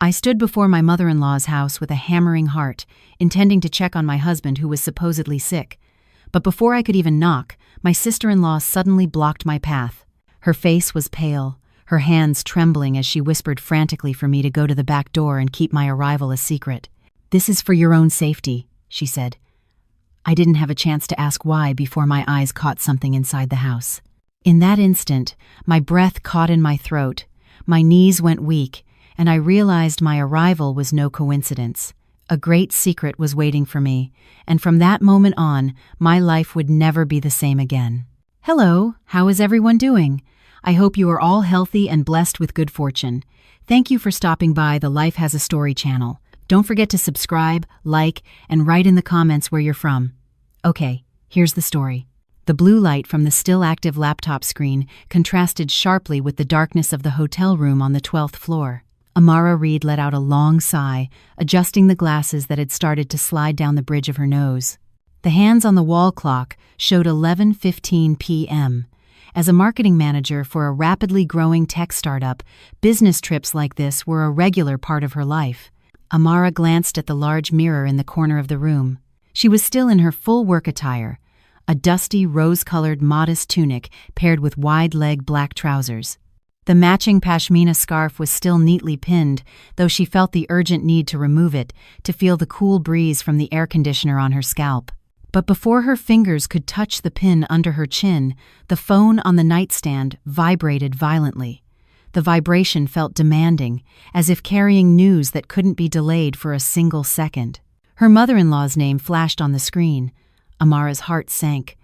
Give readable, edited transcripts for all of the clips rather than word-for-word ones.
I stood before my mother-in-law's house with a hammering heart, intending to check on my husband who was supposedly sick. But before I could even knock, my sister-in-law suddenly blocked my path. Her face was pale, her hands trembling as she whispered frantically for me to go to the back door and keep my arrival a secret. "This is for your own safety," she said. I didn't have a chance to ask why before my eyes caught something inside the house. In that instant, my breath caught in my throat, my knees went weak, and I realized my arrival was no coincidence. A great secret was waiting for me, and from that moment on, my life would never be the same again. Hello, how is everyone doing? I hope you are all healthy and blessed with good fortune. Thank you for stopping by the Life Has a Story channel. Don't forget to subscribe, like, and write in the comments where you're from. Okay, here's the story. The blue light from the still active laptop screen contrasted sharply with the darkness of the hotel room on the 12th floor. Amara Reed let out a long sigh, adjusting the glasses that had started to slide down the bridge of her nose. The hands on the wall clock showed 11:15 p.m. As a marketing manager for a rapidly growing tech startup, business trips like this were a regular part of her life. Amara glanced at the large mirror in the corner of the room. She was still in her full work attire, a dusty rose-colored modest tunic paired with wide-leg black trousers. The matching pashmina scarf was still neatly pinned, though she felt the urgent need to remove it to feel the cool breeze from the air conditioner on her scalp. But before her fingers could touch the pin under her chin, the phone on the nightstand vibrated violently. The vibration felt demanding, as if carrying news that couldn't be delayed for a single second. Her mother-in-law's name flashed on the screen. Amara's heart sank.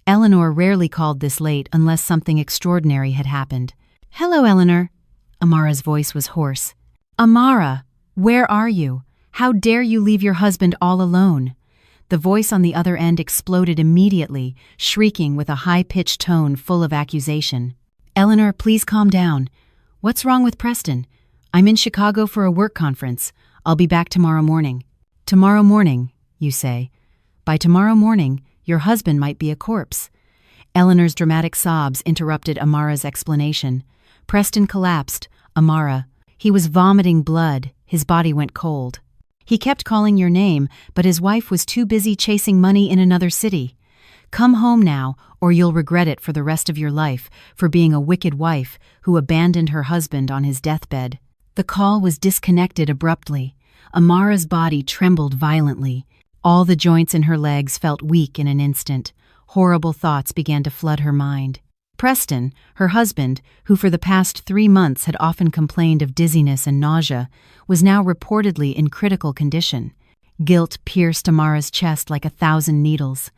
Eleanor rarely called this late unless something extraordinary had happened. "Hello, Eleanor." Amara's voice was hoarse. "Amara, where are you? How dare you leave your husband all alone?" The voice on the other end exploded immediately, shrieking with a high-pitched tone full of accusation. "Eleanor, please calm down. What's wrong with Preston? I'm in Chicago for a work conference. I'll be back tomorrow morning." "Tomorrow morning, you say? By tomorrow morning, your husband might be a corpse." Eleanor's dramatic sobs interrupted Amara's explanation. Preston collapsed. Amara. He was vomiting blood. His body went cold. He kept calling your name, but his wife was too busy chasing money in another city. Come home now, or you'll regret it for the rest of your life for being a wicked wife who abandoned her husband on his deathbed. The call was disconnected abruptly. Amara's body trembled violently. All the joints in her legs felt weak in an instant. Horrible thoughts began to flood her mind. Preston, her husband, who for the past 3 months had often complained of dizziness and nausea, was now reportedly in critical condition. Guilt pierced Amara's chest like 1,000 needles.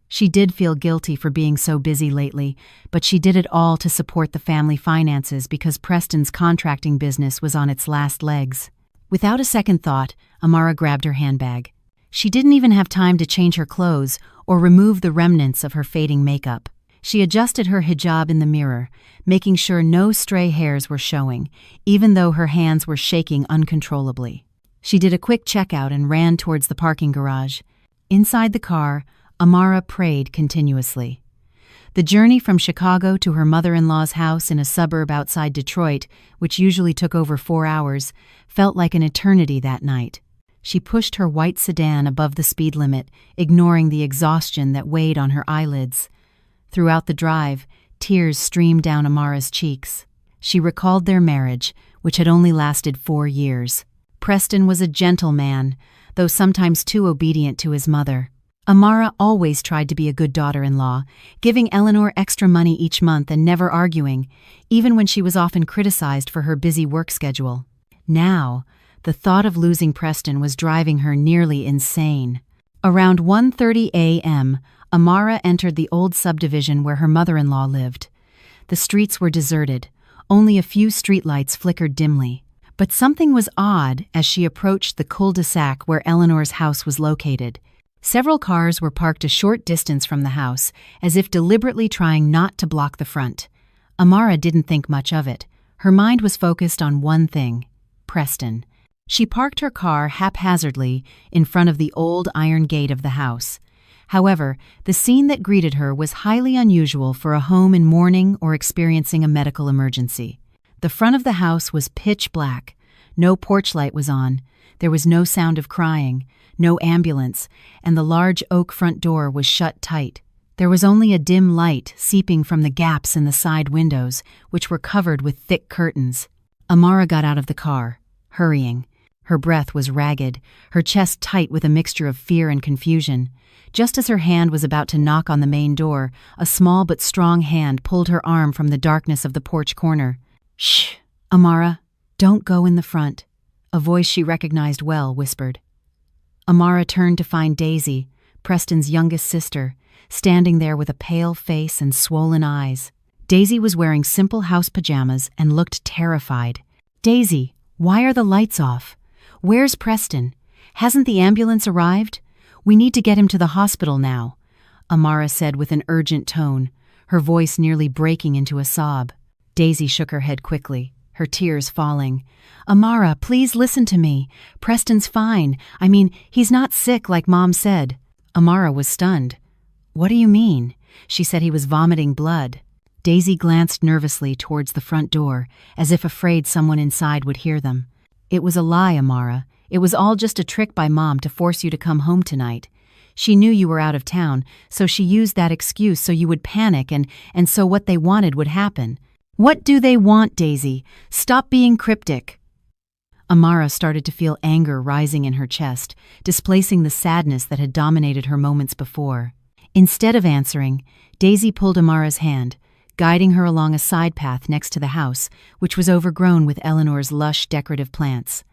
She did feel guilty for being so busy lately, but she did it all to support the family finances because Preston's contracting business was on its last legs. Without a second thought, Amara grabbed her handbag. She didn't even have time to change her clothes or remove the remnants of her fading makeup. She adjusted her hijab in the mirror, making sure no stray hairs were showing, even though her hands were shaking uncontrollably. She did a quick checkout and ran towards the parking garage. Inside the car, Amara prayed continuously. The journey from Chicago to her mother-in-law's house in a suburb outside Detroit, which usually took over 4 hours, felt like an eternity that night. She pushed her white sedan above the speed limit, ignoring the exhaustion that weighed on her eyelids. Throughout the drive, tears streamed down Amara's cheeks. She recalled their marriage, which had only lasted 4 years. Preston was a gentle man, though sometimes too obedient to his mother. Amara always tried to be a good daughter-in-law, giving Eleanor extra money each month and never arguing, even when she was often criticized for her busy work schedule. Now, the thought of losing Preston was driving her nearly insane. Around 1:30 a.m., Amara entered the old subdivision where her mother-in-law lived. The streets were deserted. Only a few streetlights flickered dimly. But something was odd as she approached the cul-de-sac where Eleanor's house was located. Several cars were parked a short distance from the house, as if deliberately trying not to block the front. Amara didn't think much of it. Her mind was focused on one thing: Preston. She parked her car haphazardly in front of the old iron gate of the house. However, the scene that greeted her was highly unusual for a home in mourning or experiencing a medical emergency. The front of the house was pitch black. No porch light was on. There was no sound of crying, no ambulance, and the large oak front door was shut tight. There was only a dim light seeping from the gaps in the side windows, which were covered with thick curtains. Amara got out of the car, hurrying. Her breath was ragged, her chest tight with a mixture of fear and confusion. Just as her hand was about to knock on the main door, a small but strong hand pulled her arm from the darkness of the porch corner. "Shh, Amara, don't go in the front," a voice she recognized well whispered. Amara turned to find Daisy, Preston's youngest sister, standing there with a pale face and swollen eyes. Daisy was wearing simple house pajamas and looked terrified. "Daisy, why are the lights off? Where's Preston? Hasn't the ambulance arrived? We need to get him to the hospital now," Amara said with an urgent tone, her voice nearly breaking into a sob. Daisy shook her head quickly, her tears falling. "Amara, please listen to me. Preston's fine. I mean, he's not sick like Mom said." Amara was stunned. "What do you mean?" She said he was vomiting blood. Daisy glanced nervously towards the front door, as if afraid someone inside would hear them. "It was a lie, Amara. It was all just a trick by Mom to force you to come home tonight. She knew you were out of town, so she used that excuse so you would panic and so what they wanted would happen." "What do they want, Daisy? Stop being cryptic." Amara started to feel anger rising in her chest, displacing the sadness that had dominated her moments before. Instead of answering, Daisy pulled Amara's hand, guiding her along a side path next to the house, which was overgrown with Eleanor's lush decorative plants.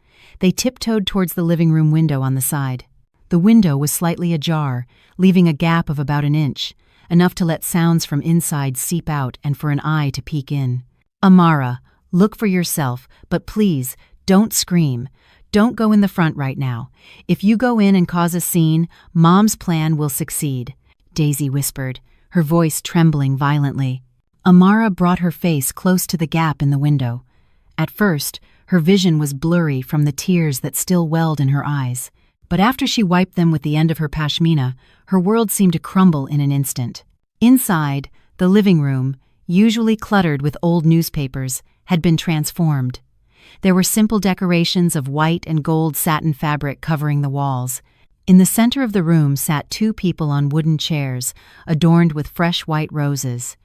They tiptoed towards the living room window on the side. The window was slightly ajar, leaving a gap of about an inch, enough to let sounds from inside seep out and for an eye to peek in. "Amara, look for yourself, but please, don't scream. Don't go in the front right now. If you go in and cause a scene, Mom's plan will succeed," Daisy whispered, her voice trembling violently. Amara brought her face close to the gap in the window. At first, her vision was blurry from the tears that still welled in her eyes. But after she wiped them with the end of her pashmina, her world seemed to crumble in an instant. Inside, the living room, usually cluttered with old newspapers, had been transformed. There were simple decorations of white and gold satin fabric covering the walls. In the center of the room sat two people on wooden chairs, adorned with fresh white roses.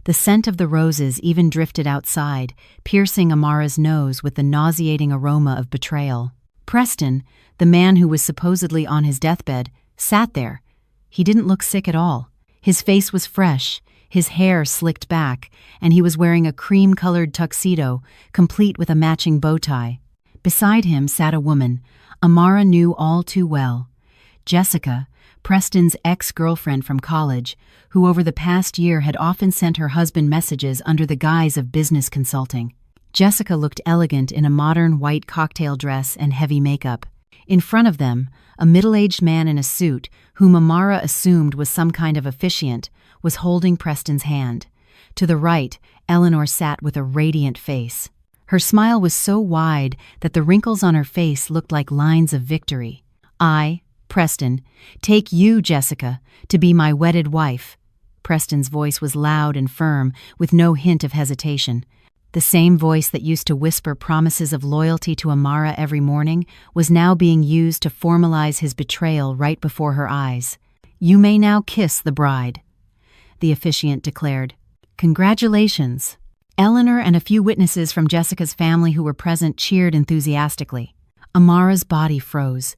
The scent of the roses even drifted outside, piercing Amara's nose with the nauseating aroma of betrayal. Preston, the man who was supposedly on his deathbed, sat there. He didn't look sick at all. His face was fresh, his hair slicked back, and he was wearing a cream-colored tuxedo, complete with a matching bow tie. Beside him sat a woman Amara knew all too well. Jessica, Preston's ex-girlfriend from college, who over the past year had often sent her husband messages under the guise of business consulting. Jessica looked elegant in a modern white cocktail dress and heavy makeup. In front of them, a middle-aged man in a suit, whom Amara assumed was some kind of officiant, was holding Preston's hand. To the right, Eleanor sat with a radiant face. Her smile was so wide that the wrinkles on her face looked like lines of victory. "I, Preston, take you, Jessica, to be my wedded wife." Preston's voice was loud and firm, with no hint of hesitation. The same voice that used to whisper promises of loyalty to Amara every morning was now being used to formalize his betrayal right before her eyes. "You may now kiss the bride," the officiant declared. "Congratulations." Eleanor and a few witnesses from Jessica's family who were present cheered enthusiastically. Amara's body froze.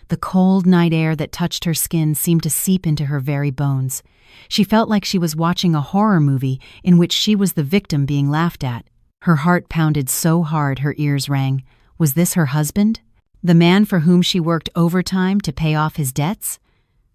The cold night air that touched her skin seemed to seep into her very bones. She felt like she was watching a horror movie in which she was the victim being laughed at. Her heart pounded so hard her ears rang. Was this her husband? The man for whom she worked overtime to pay off his debts?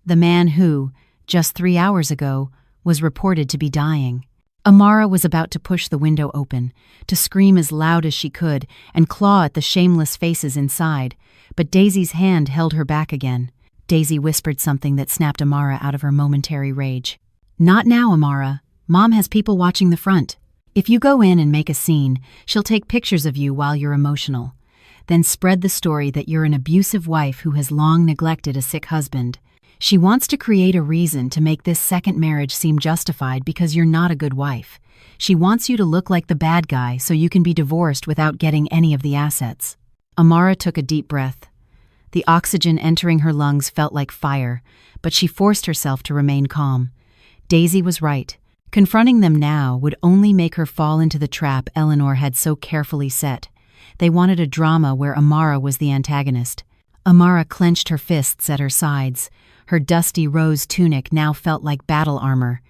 The man who, just 3 hours ago, was reported to be dying. Amara was about to push the window open, to scream as loud as she could and claw at the shameless faces inside, but Daisy's hand held her back again. Daisy whispered something that snapped Amara out of her momentary rage. "Not now, Amara. Mom has people watching the front. If you go in and make a scene, she'll take pictures of you while you're emotional. Then spread the story that you're an abusive wife who has long neglected a sick husband. She wants to create a reason to make this second marriage seem justified because you're not a good wife. She wants you to look like the bad guy so you can be divorced without getting any of the assets." Amara took a deep breath. The oxygen entering her lungs felt like fire, but she forced herself to remain calm. Daisy was right. Confronting them now would only make her fall into the trap Eleanor had so carefully set. They wanted a drama where Amara was the antagonist. Amara clenched her fists at her sides. Her dusty rose tunic now felt like battle armor.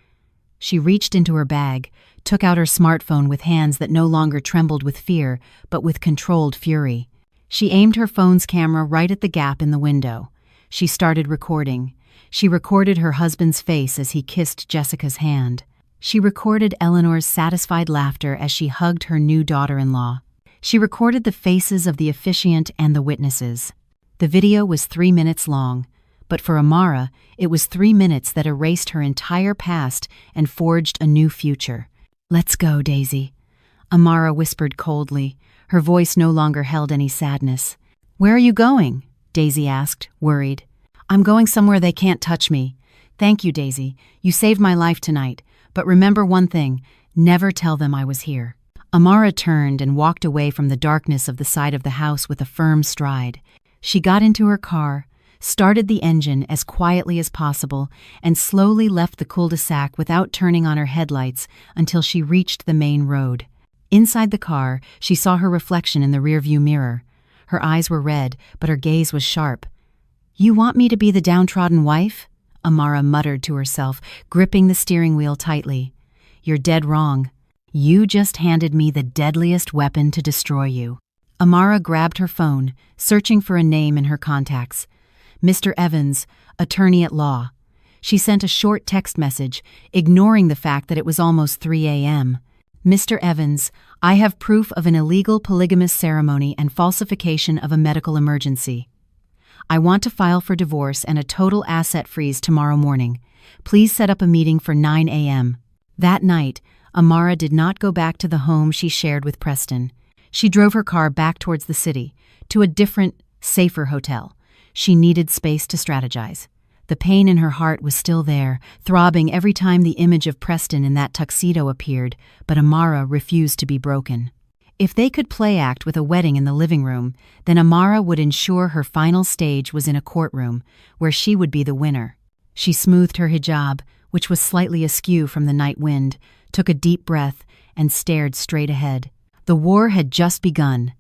She reached into her bag, took out her smartphone with hands that no longer trembled with fear, but with controlled fury. She aimed her phone's camera right at the gap in the window. She started recording. She recorded her husband's face as he kissed Jessica's hand. She recorded Eleanor's satisfied laughter as she hugged her new daughter-in-law. She recorded the faces of the officiant and the witnesses. The video was 3 minutes long, but for Amara, it was 3 minutes that erased her entire past and forged a new future. "Let's go, Daisy," Amara whispered coldly. Her voice no longer held any sadness. "Where are you going?" Daisy asked, worried. "I'm going somewhere they can't touch me." "Thank you, Daisy. You saved my life tonight. But remember one thing, never tell them I was here." Amara turned and walked away from the darkness of the side of the house with a firm stride. She got into her car, started the engine as quietly as possible, and slowly left the cul-de-sac without turning on her headlights until she reached the main road. Inside the car, she saw her reflection in the rearview mirror. Her eyes were red, but her gaze was sharp. "You want me to be the downtrodden wife?" Amara muttered to herself, gripping the steering wheel tightly. "You're dead wrong. You just handed me the deadliest weapon to destroy you." Amara grabbed her phone, searching for a name in her contacts. Mr. Evans, attorney at law. She sent a short text message, ignoring the fact that it was almost 3 a.m. "Mr. Evans, I have proof of an illegal polygamous ceremony and falsification of a medical emergency. I want to file for divorce and a total asset freeze tomorrow morning. Please set up a meeting for 9 a.m. That night, Amara did not go back to the home she shared with Preston. She drove her car back towards the city, to a different, safer hotel. She needed space to strategize. The pain in her heart was still there, throbbing every time the image of Preston in that tuxedo appeared, but Amara refused to be broken. If they could play act with a wedding in the living room, then Amara would ensure her final stage was in a courtroom, where she would be the winner. She smoothed her hijab, which was slightly askew from the night wind, took a deep breath, and stared straight ahead. The war had just begun,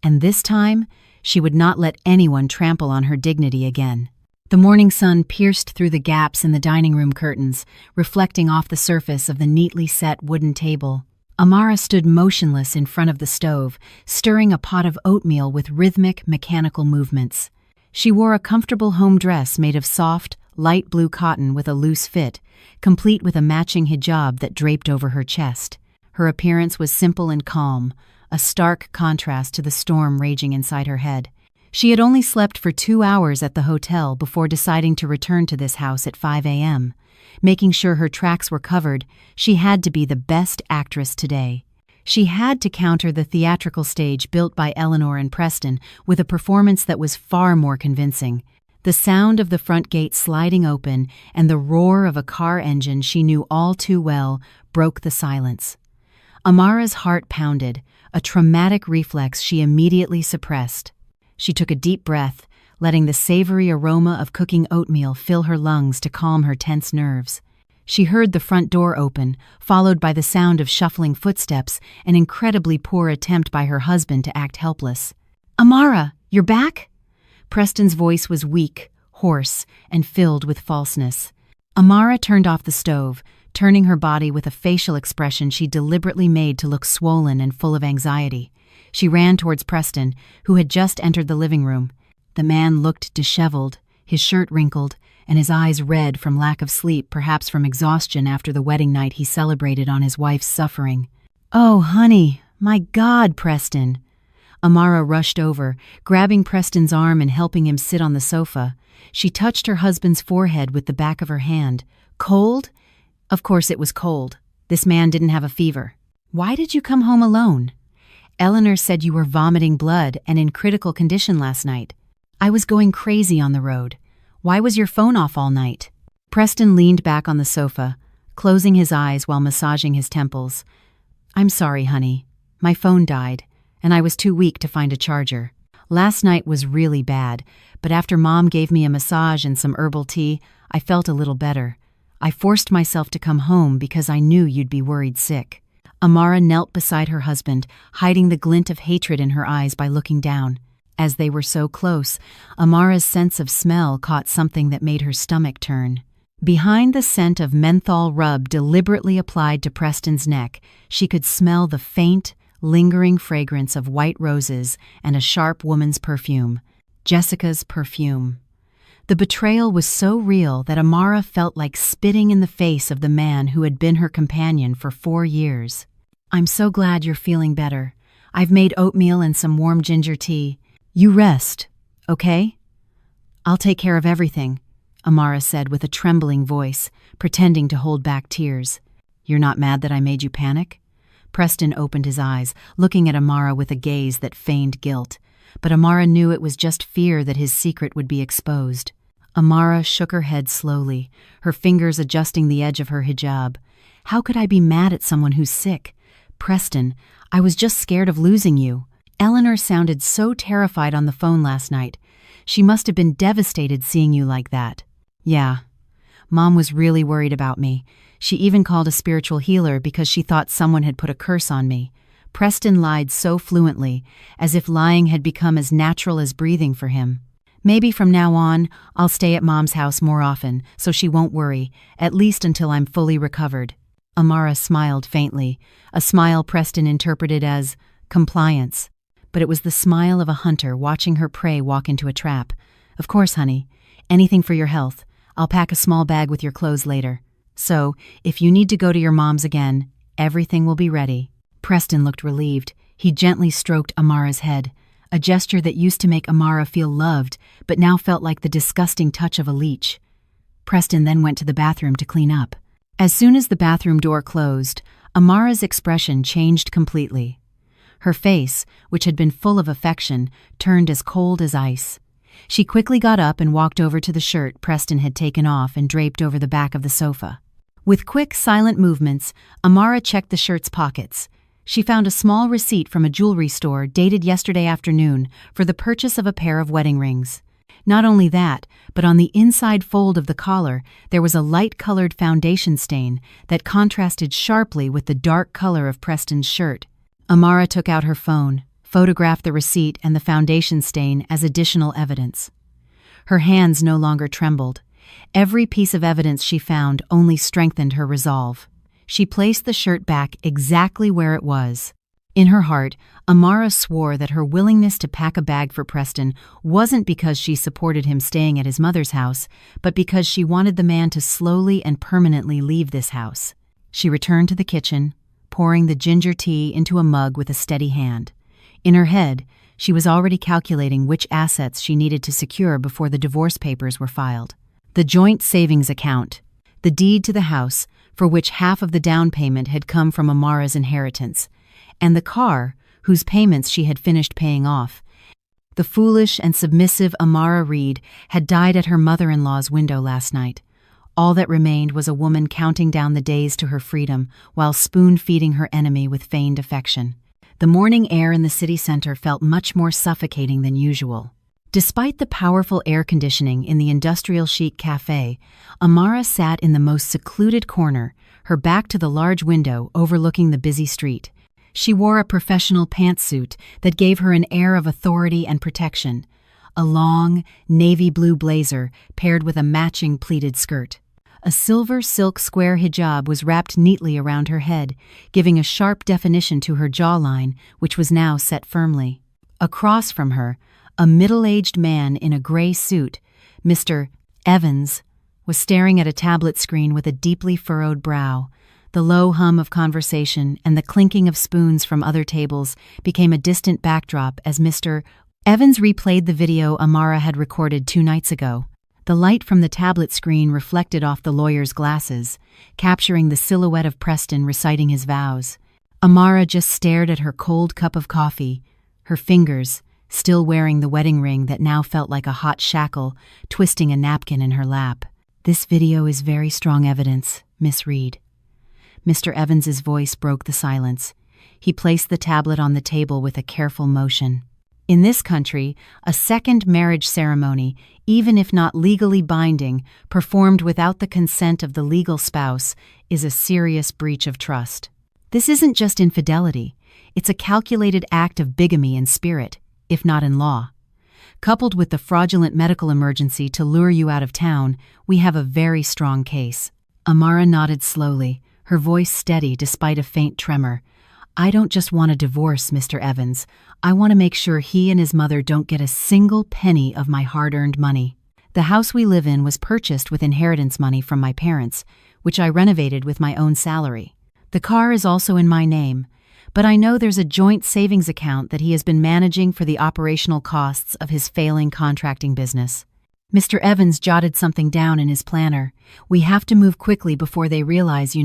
and this time, she would not let anyone trample on her dignity again. The morning sun pierced through the gaps in the dining room curtains, reflecting off the surface of the neatly set wooden table. Amara stood motionless in front of the stove, stirring a pot of oatmeal with rhythmic, mechanical movements. She wore a comfortable home dress made of soft, light blue cotton with a loose fit, complete with a matching hijab that draped over her chest. Her appearance was simple and calm, a stark contrast to the storm raging inside her head. She had only slept for 2 hours at the hotel before deciding to return to this house at 5 a.m. Making sure her tracks were covered, she had to be the best actress today. She had to counter the theatrical stage built by Eleanor and Preston with a performance that was far more convincing. The sound of the front gate sliding open and the roar of a car engine she knew all too well broke the silence. Amara's heart pounded, a traumatic reflex she immediately suppressed. She took a deep breath, letting the savory aroma of cooking oatmeal fill her lungs to calm her tense nerves. She heard the front door open, followed by the sound of shuffling footsteps, an incredibly poor attempt by her husband to act helpless. "Amara, you're back?" Preston's voice was weak, hoarse, and filled with falseness. Amara turned off the stove, turning her body with a facial expression she deliberately made to look swollen and full of anxiety. She ran towards Preston, who had just entered the living room. The man looked disheveled, his shirt wrinkled, and his eyes red from lack of sleep, perhaps from exhaustion after the wedding night he celebrated on his wife's suffering. "Oh, honey, my God, Preston!" Amara rushed over, grabbing Preston's arm and helping him sit on the sofa. She touched her husband's forehead with the back of her hand. "Cold?" Of course it was cold. This man didn't have a fever. "Why did you come home alone?" "Eleanor said you were vomiting blood and in critical condition last night." "I was going crazy on the road. Why was your phone off all night?" Preston leaned back on the sofa, closing his eyes while massaging his temples. "I'm sorry, honey. My phone died, and I was too weak to find a charger." Last night was really bad, but after Mom gave me a massage and some herbal tea, I felt a little better. I forced myself to come home because I knew you'd be worried sick." Amara knelt beside her husband, hiding the glint of hatred in her eyes by looking down. As they were so close, Amara's sense of smell caught something that made her stomach turn. Behind the scent of menthol rub deliberately applied to Preston's neck, she could smell the faint, lingering fragrance of white roses and a sharp woman's perfume. Jessica's perfume. The betrayal was so real that Amara felt like spitting in the face of the man who had been her companion for 4 years. "I'm so glad you're feeling better. I've made oatmeal and some warm ginger tea. You rest, okay? I'll take care of everything," Amara said with a trembling voice, pretending to hold back tears. "You're not mad that I made you panic?" Preston opened his eyes, looking at Amara with a gaze that feigned guilt. But Amara knew it was just fear that his secret would be exposed. Amara shook her head slowly, her fingers adjusting the edge of her hijab. "How could I be mad at someone who's sick? Preston, I was just scared of losing you." Eleanor sounded so terrified on the phone last night. "She must have been devastated seeing you like that." "Yeah. Mom was really worried about me. She even called a spiritual healer because she thought someone had put a curse on me." Preston lied so fluently, as if lying had become as natural as breathing for him. "Maybe from now on, I'll stay at Mom's house more often, so she won't worry, at least until I'm fully recovered." Amara smiled faintly, a smile Preston interpreted as compliance. But it was the smile of a hunter watching her prey walk into a trap. "Of course, honey. Anything for your health. I'll pack a small bag with your clothes later. So, if you need to go to your mom's again, everything will be ready." Preston looked relieved. He gently stroked Amara's head, a gesture that used to make Amara feel loved, but now felt like the disgusting touch of a leech. Preston then went to the bathroom to clean up. As soon as the bathroom door closed, Amara's expression changed completely. Her face, which had been full of affection, turned as cold as ice. She quickly got up and walked over to the shirt Preston had taken off and draped over the back of the sofa. With quick, silent movements, Amara checked the shirt's pockets. She found a small receipt from a jewelry store dated yesterday afternoon for the purchase of a pair of wedding rings. Not only that, but on the inside fold of the collar, there was a light-colored foundation stain that contrasted sharply with the dark color of Preston's shirt. Amara took out her phone, photographed the receipt and the foundation stain as additional evidence. Her hands no longer trembled. Every piece of evidence she found only strengthened her resolve. She placed the shirt back exactly where it was. In her heart, Amara swore that her willingness to pack a bag for Preston wasn't because she supported him staying at his mother's house, but because she wanted the man to slowly and permanently leave this house. She returned to the kitchen, pouring the ginger tea into a mug with a steady hand. In her head, she was already calculating which assets she needed to secure before the divorce papers were filed. The joint savings account, the deed to the house, for which half of the down payment had come from Amara's inheritance, and the car, whose payments she had finished paying off. The foolish and submissive Amara Reed had died at her mother-in-law's window last night. All that remained was a woman counting down the days to her freedom while spoon-feeding her enemy with feigned affection. The morning air in the city center felt much more suffocating than usual. Despite the powerful air conditioning in the industrial chic cafe, Amara sat in the most secluded corner, her back to the large window overlooking the busy street. She wore a professional pantsuit that gave her an air of authority and protection, a long, navy blue blazer paired with a matching pleated skirt. A silver silk square hijab was wrapped neatly around her head, giving a sharp definition to her jawline, which was now set firmly. Across from her, a middle-aged man in a gray suit, Mr. Evans, was staring at a tablet screen with a deeply furrowed brow. The low hum of conversation and the clinking of spoons from other tables became a distant backdrop as Mr. Evans replayed the video Amara had recorded 2 nights ago. The light from the tablet screen reflected off the lawyer's glasses, capturing the silhouette of Preston reciting his vows. Amara just stared at her cold cup of coffee, her fingers, still wearing the wedding ring that now felt like a hot shackle, twisting a napkin in her lap. "This video is very strong evidence, Miss Reed." Mr. Evans's voice broke the silence. He placed the tablet on the table with a careful motion. In this country, a second marriage ceremony, even if not legally binding, performed without the consent of the legal spouse, is a serious breach of trust. This isn't just infidelity, it's a calculated act of bigamy in spirit, if not in law. Coupled with the fraudulent medical emergency to lure you out of town, we have a very strong case. Amara nodded slowly, her voice steady despite a faint tremor. I don't just want a divorce, Mr. Evans. I want to make sure he and his mother don't get a single penny of my hard-earned money. The house we live in was purchased with inheritance money from my parents, which I renovated with my own salary. The car is also in my name, but I know there's a joint savings account that he has been managing for the operational costs of his failing contracting business. Mr. Evans jotted something down in his planner. We have to move quickly before they realize,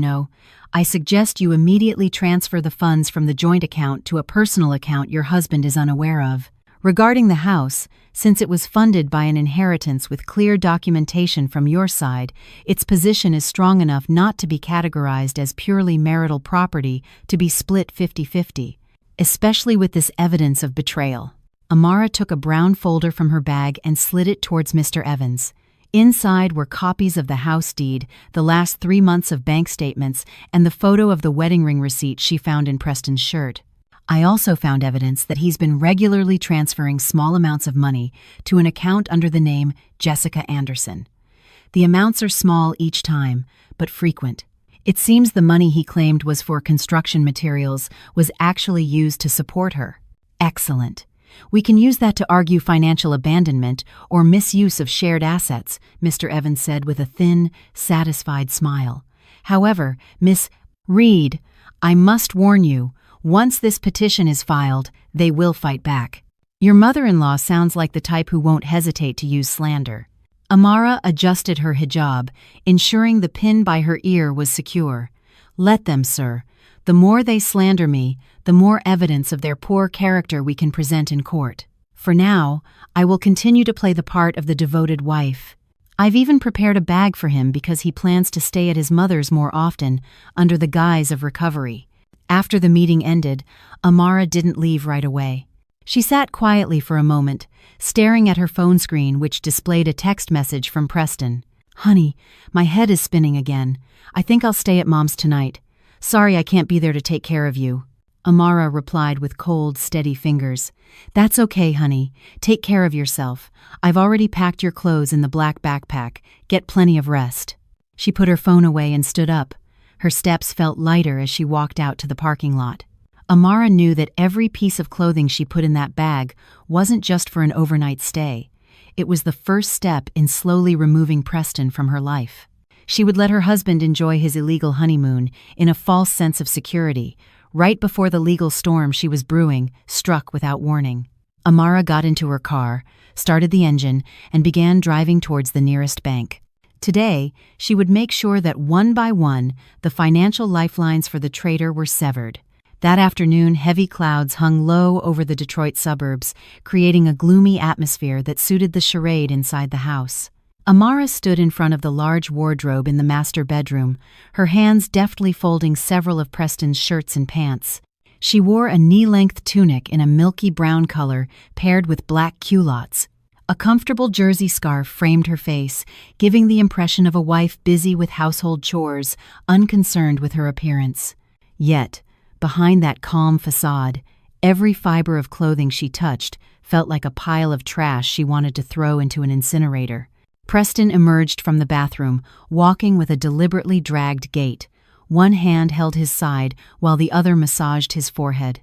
I suggest you immediately transfer the funds from the joint account to a personal account your husband is unaware of. Regarding the house, since it was funded by an inheritance with clear documentation from your side, its position is strong enough not to be categorized as purely marital property to be split 50-50, especially with this evidence of betrayal. Amara took a brown folder from her bag and slid it towards Mr. Evans. Inside were copies of the house deed, the last 3 months of bank statements, and the photo of the wedding ring receipt she found in Preston's shirt. I also found evidence that he's been regularly transferring small amounts of money to an account under the name Jessica Anderson. The amounts are small each time, but frequent. It seems the money he claimed was for construction materials was actually used to support her. Excellent. We can use that to argue financial abandonment or misuse of shared assets, Mr. Evans said with a thin, satisfied smile. However, Miss Reed, I must warn you, once this petition is filed, they will fight back. Your mother-in-law sounds like the type who won't hesitate to use slander. Amara adjusted her hijab, ensuring the pin by her ear was secure. Let them, sir. The more they slander me, the more evidence of their poor character we can present in court. For now, I will continue to play the part of the devoted wife. I've even prepared a bag for him because he plans to stay at his mother's more often, under the guise of recovery. After the meeting ended, Amara didn't leave right away. She sat quietly for a moment, staring at her phone screen which displayed a text message from Preston. Honey, my head is spinning again. I think I'll stay at Mom's tonight. Sorry I can't be there to take care of you. Amara replied with cold, steady fingers. That's okay, honey. Take care of yourself. I've already packed your clothes in the black backpack. Get plenty of rest. She put her phone away and stood up. Her steps felt lighter as she walked out to the parking lot. Amara knew that every piece of clothing she put in that bag wasn't just for an overnight stay. It was the first step in slowly removing Preston from her life. She would let her husband enjoy his illegal honeymoon in a false sense of security, right before the legal storm she was brewing struck without warning. Amara got into her car, started the engine, and began driving towards the nearest bank. Today, she would make sure that one by one, the financial lifelines for the trader were severed. That afternoon, heavy clouds hung low over the Detroit suburbs, creating a gloomy atmosphere that suited the charade inside the house. Amara stood in front of the large wardrobe in the master bedroom, her hands deftly folding several of Preston's shirts and pants. She wore a knee-length tunic in a milky brown color paired with black culottes. A comfortable jersey scarf framed her face, giving the impression of a wife busy with household chores, unconcerned with her appearance. Yet, behind that calm facade, every fiber of clothing she touched felt like a pile of trash she wanted to throw into an incinerator. Preston emerged from the bathroom, walking with a deliberately dragged gait. One hand held his side while the other massaged his forehead.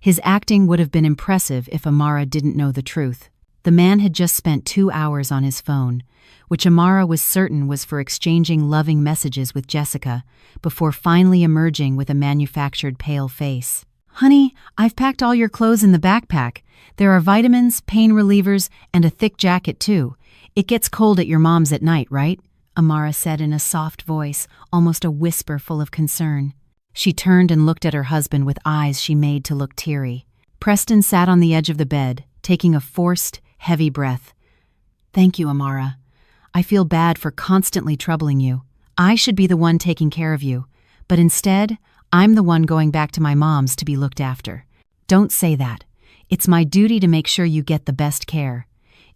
His acting would have been impressive if Amara didn't know the truth. The man had just spent 2 hours on his phone, which Amara was certain was for exchanging loving messages with Jessica, before finally emerging with a manufactured pale face. Honey, I've packed all your clothes in the backpack. There are vitamins, pain relievers, and a thick jacket too. It gets cold at your mom's at night, right? Amara said in a soft voice, almost a whisper full of concern. She turned and looked at her husband with eyes she made to look teary. Preston sat on the edge of the bed, taking a forced, heavy breath. Thank you, Amara. I feel bad for constantly troubling you. I should be the one taking care of you, but instead, I'm the one going back to my mom's to be looked after. Don't say that. It's my duty to make sure you get the best care.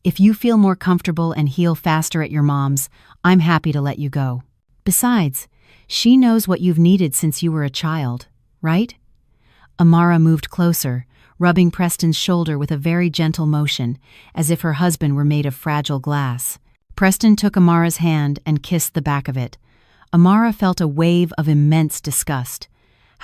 If you feel more comfortable and heal faster at your mom's, I'm happy to let you go. Besides, she knows what you've needed since you were a child, right?" Amara moved closer, rubbing Preston's shoulder with a very gentle motion, as if her husband were made of fragile glass. Preston took Amara's hand and kissed the back of it. Amara felt a wave of immense disgust.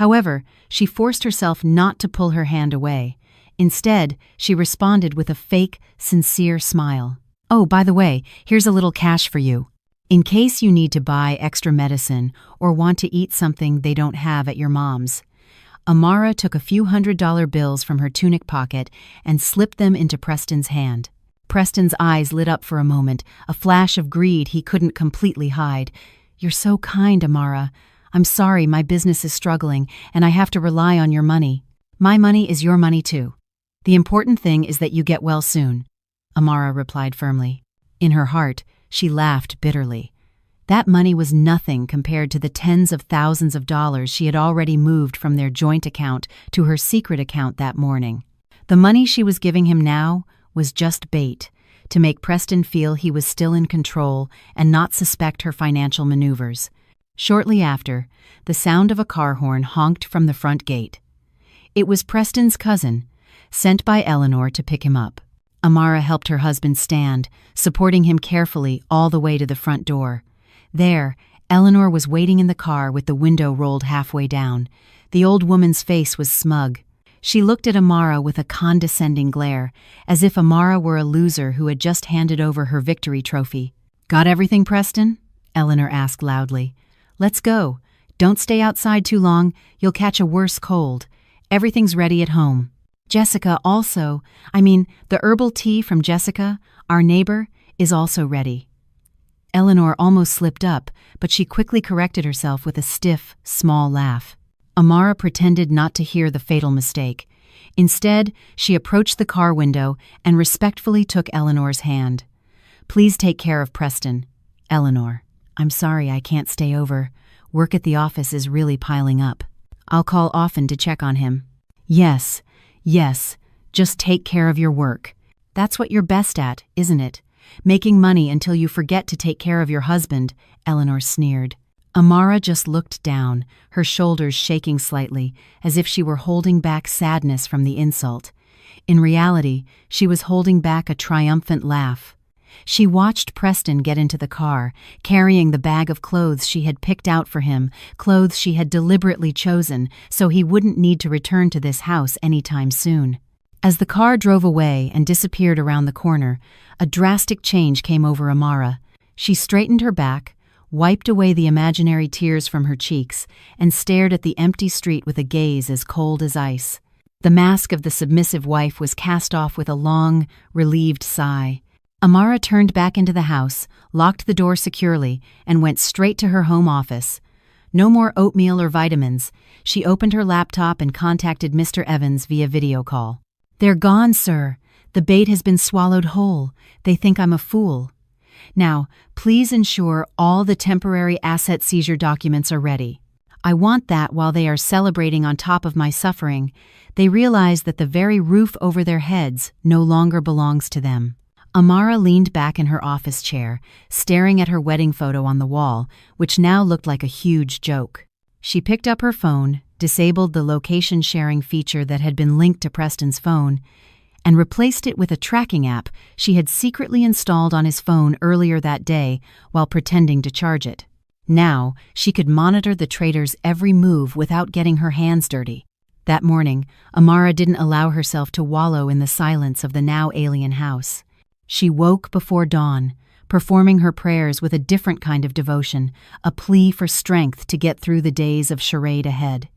However, she forced herself not to pull her hand away. Instead, she responded with a fake, sincere smile. "Oh, by the way, here's a little cash for you. In case you need to buy extra medicine or want to eat something they don't have at your mom's." Amara took a few $100 bills from her tunic pocket and slipped them into Preston's hand. Preston's eyes lit up for a moment, a flash of greed he couldn't completely hide. "You're so kind, Amara. I'm sorry my business is struggling and I have to rely on your money. My money is your money too. The important thing is that you get well soon," Amara replied firmly. In her heart, she laughed bitterly. That money was nothing compared to the tens of thousands of dollars she had already moved from their joint account to her secret account that morning. The money she was giving him now was just bait, to make Preston feel he was still in control and not suspect her financial maneuvers. Shortly after, the sound of a car horn honked from the front gate. It was Preston's cousin, sent by Eleanor to pick him up. Amara helped her husband stand, supporting him carefully all the way to the front door. There, Eleanor was waiting in the car with the window rolled halfway down. The old woman's face was smug. She looked at Amara with a condescending glare, as if Amara were a loser who had just handed over her victory trophy. "Got everything, Preston?" Eleanor asked loudly. "Let's go. Don't stay outside too long, you'll catch a worse cold. Everything's ready at home. Jessica the herbal tea from Jessica, our neighbor, is also ready." Eleanor almost slipped up, but she quickly corrected herself with a stiff, small laugh. Amara pretended not to hear the fatal mistake. Instead, she approached the car window and respectfully took Eleanor's hand. "Please take care of Preston. Eleanor, I'm sorry I can't stay over. Work at the office is really piling up. I'll call often to check on him." Yes, just take care of your work. That's what you're best at, isn't it? Making money until you forget to take care of your husband," Eleanor sneered. Amara just looked down, her shoulders shaking slightly, as if she were holding back sadness from the insult. In reality, she was holding back a triumphant laugh. She watched Preston get into the car, carrying the bag of clothes she had picked out for him, clothes she had deliberately chosen so he wouldn't need to return to this house anytime soon. As the car drove away and disappeared around the corner, a drastic change came over Amara. She straightened her back, wiped away the imaginary tears from her cheeks, and stared at the empty street with a gaze as cold as ice. The mask of the submissive wife was cast off with a long, relieved sigh. Amara turned back into the house, locked the door securely, and went straight to her home office. No more oatmeal or vitamins. She opened her laptop and contacted Mr. Evans via video call. "They're gone, sir. The bait has been swallowed whole. They think I'm a fool. Now, please ensure all the temporary asset seizure documents are ready. I want that while they are celebrating on top of my suffering, they realize that the very roof over their heads no longer belongs to them." Amara leaned back in her office chair, staring at her wedding photo on the wall, which now looked like a huge joke. She picked up her phone, disabled the location sharing feature that had been linked to Preston's phone, and replaced it with a tracking app she had secretly installed on his phone earlier that day while pretending to charge it. Now, she could monitor the traitor's every move without getting her hands dirty. That morning, Amara didn't allow herself to wallow in the silence of the now alien house. She woke before dawn, performing her prayers with a different kind of devotion, a plea for strength to get through the days of charade ahead.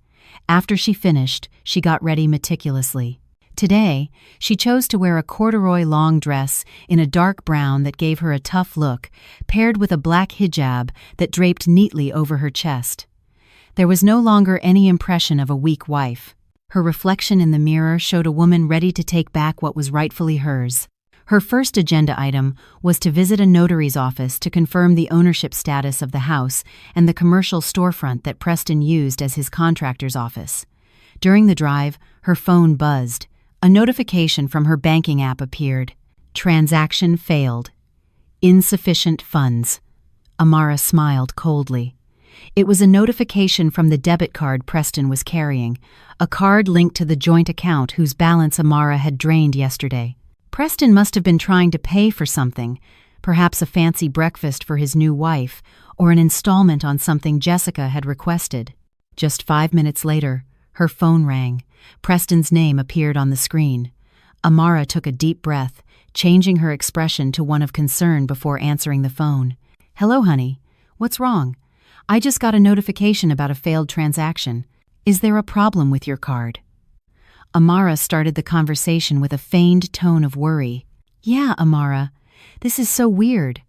After she finished, she got ready meticulously. Today, she chose to wear a corduroy long dress in a dark brown that gave her a tough look, paired with a black hijab that draped neatly over her chest. There was no longer any impression of a weak wife. Her reflection in the mirror showed a woman ready to take back what was rightfully hers. Her first agenda item was to visit a notary's office to confirm the ownership status of the house and the commercial storefront that Preston used as his contractor's office. During the drive, her phone buzzed. A A notification from her banking app appeared. Transaction failed. Insufficient funds. Amara smiled coldly. It was a notification from the debit card Preston was carrying, a card linked to the joint account whose balance Amara had drained yesterday. Preston must have been trying to pay for something, perhaps a fancy breakfast for his new wife, or an installment on something Jessica had requested. Just 5 minutes later, her phone rang. Preston's name appeared on the screen. Amara took a deep breath, changing her expression to one of concern before answering the phone. "Hello, honey. What's wrong? I just got a notification about a failed transaction. Is there a problem with your card?" Amara started the conversation with a feigned tone of worry. "Yeah, Amara. This is so weird.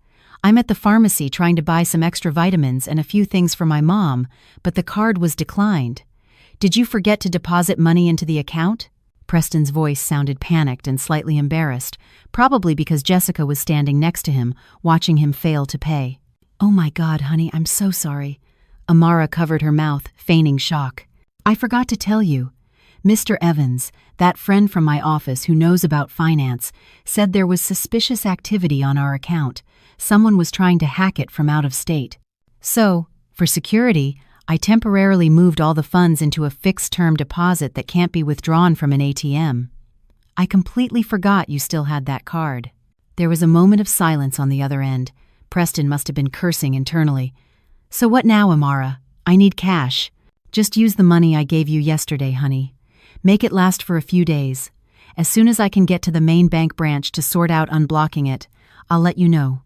I'm at the pharmacy trying to buy some extra vitamins and a few things for my mom, but the card was declined. Did you forget to deposit money into the account?" Preston's voice sounded panicked and slightly embarrassed, probably because Jessica was standing next to him, watching him fail to pay. "Oh my God, honey, I'm so sorry." Amara covered her mouth, feigning shock. "I forgot to tell you. Mr. Evans, that friend from my office who knows about finance, said there was suspicious activity on our account. Someone was trying to hack it from out of state. So, for security, I temporarily moved all the funds into a fixed-term deposit that can't be withdrawn from an ATM. I completely forgot you still had that card." There was a moment of silence on the other end. Preston must have been cursing internally. "So what now, Amara? I need cash. Just use the money I gave you yesterday, honey. Make it last for a few days. As soon as I can get to the main bank branch to sort out unblocking it, I'll let you know.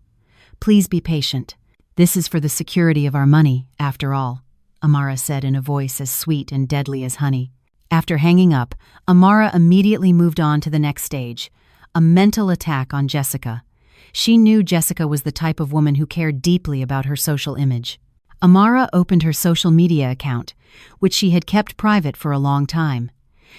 Please be patient. This is for the security of our money, after all," Amara said in a voice as sweet and deadly as honey. After hanging up, Amara immediately moved on to the next stage, a mental attack on Jessica. She knew Jessica was the type of woman who cared deeply about her social image. Amara opened her social media account, which she had kept private for a long time.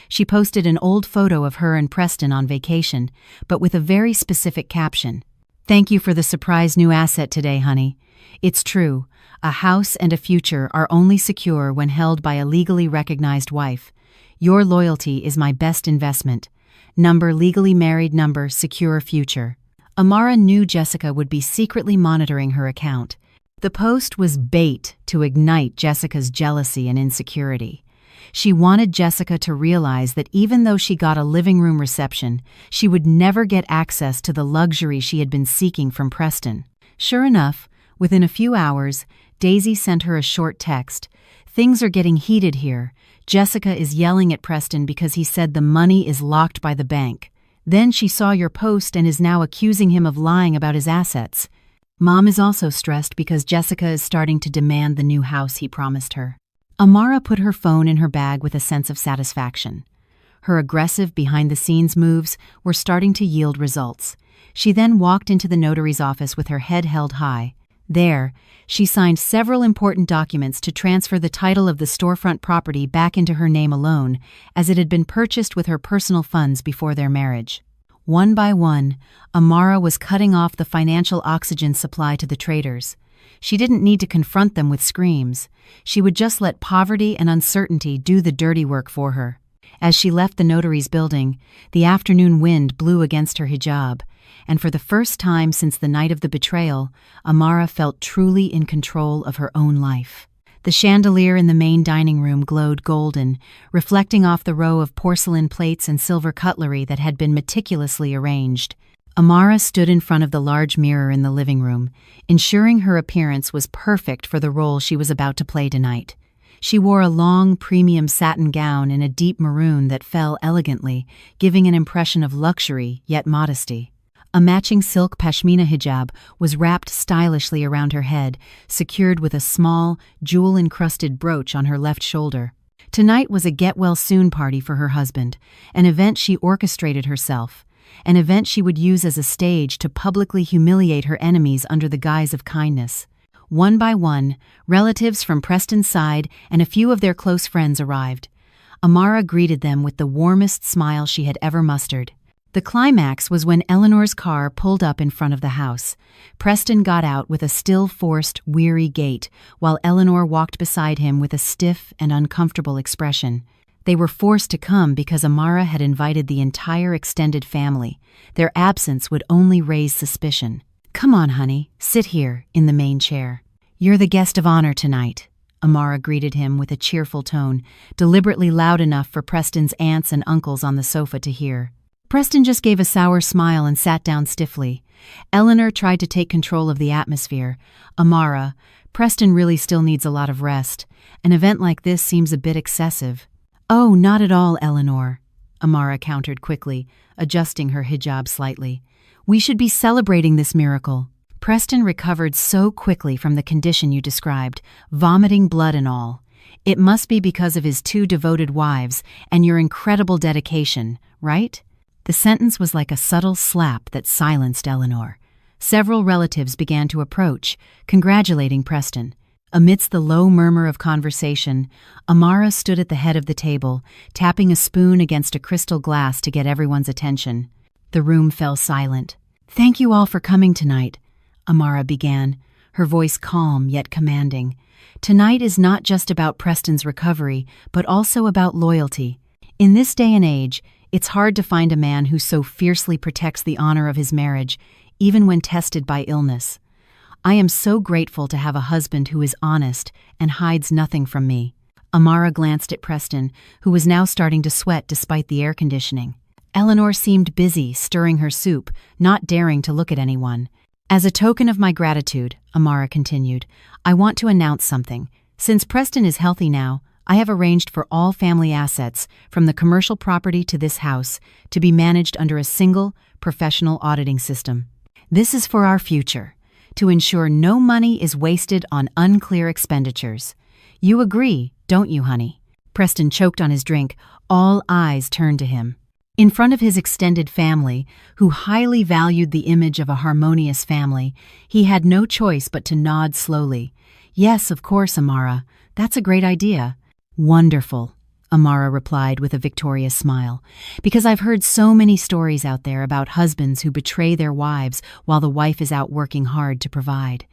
She posted an old photo of her and Preston on vacation, but with a very specific caption. "Thank you for the surprise new asset today, honey. It's true. A house and a future are only secure when held by a legally recognized wife. Your loyalty is my best investment. Number legally married, number secure future." Amara knew Jessica would be secretly monitoring her account. The post was bait to ignite Jessica's jealousy and insecurity. She wanted Jessica to realize that even though she got a living room reception, she would never get access to the luxury she had been seeking from Preston. Sure enough, within a few hours, Daisy sent her a short text. "Things are getting heated here. Jessica is yelling at Preston because he said the money is locked by the bank. Then she saw your post and is now accusing him of lying about his assets. Mom is also stressed because Jessica is starting to demand the new house he promised her." Amara put her phone in her bag with a sense of satisfaction. Her aggressive behind-the-scenes moves were starting to yield results. She then walked into the notary's office with her head held high. There, she signed several important documents to transfer the title of the storefront property back into her name alone, as it had been purchased with her personal funds before their marriage. One by one, Amara was cutting off the financial oxygen supply to the traders. She didn't need to confront them with screams. She would just let poverty and uncertainty do the dirty work for her. As she left the notary's building, the afternoon wind blew against her hijab, and for the first time since the night of the betrayal, Amara felt truly in control of her own life. The chandelier in the main dining room glowed golden, reflecting off the row of porcelain plates and silver cutlery that had been meticulously arranged. Amara stood in front of the large mirror in the living room, ensuring her appearance was perfect for the role she was about to play tonight. She wore a long, premium satin gown in a deep maroon that fell elegantly, giving an impression of luxury yet modesty. A matching silk pashmina hijab was wrapped stylishly around her head, secured with a small, jewel-encrusted brooch on her left shoulder. Tonight was a get-well-soon party for her husband, an event she orchestrated herself, an event she would use as a stage to publicly humiliate her enemies under the guise of kindness. One by one, relatives from Preston's side and a few of their close friends arrived. Amara greeted them with the warmest smile she had ever mustered. The climax was when Eleanor's car pulled up in front of the house. Preston got out with a still-forced, weary gait, while Eleanor walked beside him with a stiff and uncomfortable expression. They were forced to come because Amara had invited the entire extended family. Their absence would only raise suspicion. "Come on, honey, sit here, in the main chair. You're the guest of honor tonight," Amara greeted him with a cheerful tone, deliberately loud enough for Preston's aunts and uncles on the sofa to hear. Preston just gave a sour smile and sat down stiffly. Eleanor tried to take control of the atmosphere. "Amara, Preston really still needs a lot of rest. An event like this seems a bit excessive." "Oh, not at all, Eleanor," Amara countered quickly, adjusting her hijab slightly. "We should be celebrating this miracle. Preston recovered so quickly from the condition you described, vomiting blood and all. It must be because of his 2 devoted wives and your incredible dedication, right?" The sentence was like a subtle slap that silenced Eleanor. Several relatives began to approach, congratulating Preston. Amidst the low murmur of conversation, Amara stood at the head of the table, tapping a spoon against a crystal glass to get everyone's attention. The room fell silent. "Thank you all for coming tonight," Amara began, her voice calm yet commanding. "Tonight is not just about Preston's recovery, but also about loyalty. In this day and age, it's hard to find a man who so fiercely protects the honor of his marriage, even when tested by illness. I am so grateful to have a husband who is honest and hides nothing from me." Amara glanced at Preston, who was now starting to sweat despite the air conditioning. Eleanor seemed busy stirring her soup, not daring to look at anyone. "As a token of my gratitude," Amara continued, "I want to announce something. Since Preston is healthy now, I have arranged for all family assets, from the commercial property to this house, to be managed under a single, professional auditing system. This is for our future, to ensure no money is wasted on unclear expenditures. You agree, don't you, honey?" Preston choked on his drink. All eyes turned to him. In front of his extended family, who highly valued the image of a harmonious family, he had no choice but to nod slowly. "Yes, of course, Amara. That's a great idea." "Wonderful," Amara replied with a victorious smile, "because I've heard so many stories out there about husbands who betray their wives while the wife is out working hard to provide.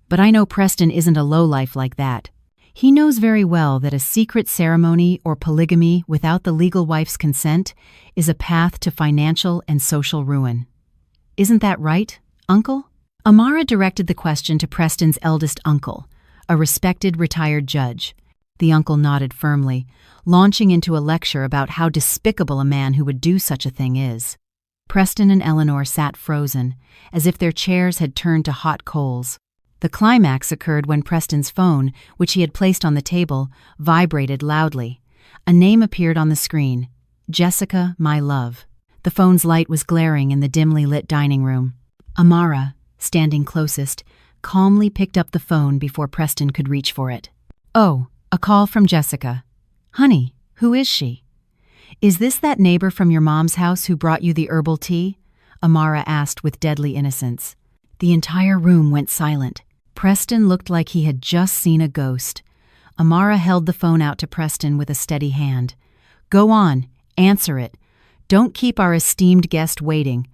But I know Preston isn't a lowlife like that. He knows very well that a secret ceremony or polygamy without the legal wife's consent is a path to financial and social ruin. Isn't that right, Uncle?" Amara directed the question to Preston's eldest uncle, a respected retired judge. The uncle nodded firmly, launching into a lecture about how despicable a man who would do such a thing is. Preston and Eleanor sat frozen, as if their chairs had turned to hot coals. The climax occurred when Preston's phone, which he had placed on the table, vibrated loudly. A name appeared on the screen: "Jessica, my love." The phone's light was glaring in the dimly lit dining room. Amara, standing closest, calmly picked up the phone before Preston could reach for it. "Oh, a call from Jessica. Honey, who is she?" "Is this that neighbor from your mom's house who brought you the herbal tea?" Amara asked with deadly innocence. The entire room went silent. Preston looked like he had just seen a ghost. Amara held the phone out to Preston with a steady hand. "Go on, answer it. Don't keep our esteemed guest waiting.